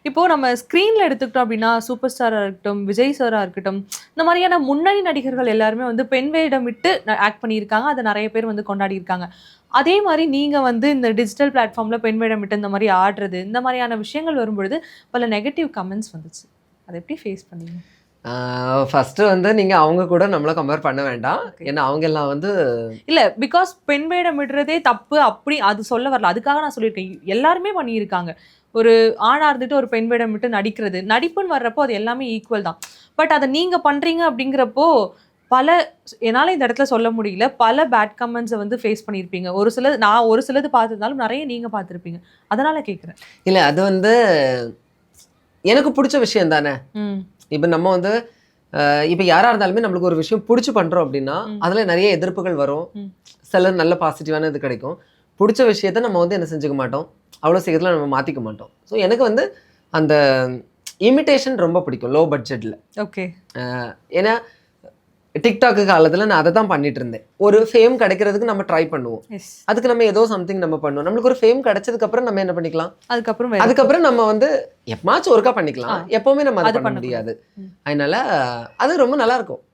இப்போ நம்ம ஸ்க்ரீன்ல எடுத்துக்கிட்டோம் அப்படின்னா சூப்பர் ஸ்டாரா இருக்கட்டும், விஜய் சாரா இருக்கட்டும், இந்த மாதிரியான முன்னணி நடிகர்கள் எல்லாருமே வந்து பெண் வேடமிட்டு ஆக்ட் பண்ணியிருக்காங்க. அத நெறைய பேர் வந்து கொண்டாடியிருக்காங்க. அதே மாரி நீங்க வந்து இந்த டிஜிட்டல் பிளாட்ஃபார்ம்ல பெண் வேடமிட்டு இந்த மாரி ஆடுறது, இந்த மாரியான விஷயங்கள் வரும்பொழுது பல நெகட்டிவ் கமெண்ட்ஸ் வந்துச்சு. அத எப்படி ஃபேஸ் பண்ணீங்க? ஃபர்ஸ்ட்டு வந்து நீங்க அவங்க கூட நம்மள கம்பேர் பண்ண வேண்டாம். ஓகே. ஏன்னா அவங்கலாம் வந்து இல்ல பிகாஸ் பெண் வேடமிடுறதே தப்பு அப்படி அது சொல்ல வரல. அதுக்காக நான் சொல்லியிருக்கேன். எல்லாருமே பண்ணியிருக்காங்க. ஒரு ஆணா இருந்துட்டு ஒரு பெண் வேடமிட்டு நடிக்கிறது. நடிப்புன்னு வர்றப்போ அது எல்லாமே ஈக்குவல் தான். பட் அத நீங்க பண்றீங்க அப்படிங்கிறப்போ, பல என்னால இந்த இடத்துல சொல்ல முடியல. பல பேட் கமெண்ட்ஸ வந்து ஃபேஸ் பண்ணியிருப்பீங்க. நான் ஒரு சிலது பார்த்திருந்தாலும் நெறைய நீங்க பார்த்திருப்பீங்க. அதனால கேட்கிறேன். இல்ல அது வந்து எனக்கு புடிச்ச விஷயம் தானே. ம். இப்ப நம்ம வந்து இப்ப யாரா இருந்தாலுமே நம்மளுக்கு ஒரு விஷயம் புடிச்சு பண்றோம் அப்படின்னா, ம். அதுல நெறைய எதிர்ப்புகள் வரும். ம். சில நல்ல பாசிட்டிவான இது கிடைக்கும். புடிச்ச விஷயத்த நம்ம வந்து என்ன செஞ்சுக்க மாட்டோம். அவ்வளோ சீக்கிரத்துல நம்ம மாத்திக்க மாட்டோம். ஸோ எனக்கு வந்து அந்த இமிடேஷன் ரொம்ப பிடிக்கும். லோ பட்ஜெட்ல. ஓகே. ஏன்னா டிக்டாக் காலத்துல நான் அத தான் பண்ணிட்டு இருந்தேன். ஒரு ஃபேம் கிடைக்கிறதுக்கு நம்ம ட்ரை பண்ணுவோம். எஸ். அதுக்கு நம்ம ஏதோ சம்திங் நம்ம பண்ணுவோம். நம்மளுக்கு ஒரு ஃபேம் கிடைச்சதுக்கு அப்புறம் நம்ம என்ன பண்ணிக்கலாம்? அதுக்கப்புறம் வேற அதுக்கப்புறம் நம்ம வந்து எப்பமாச்சும் ஒருக்கா பண்ணிக்கலாம். எப்பவுமே நம்ம அத அது பண்ண பண்ணக்கூடாது. முடியாது. ம். அதனால அது ரொம்ப நல்லா இருக்கும்.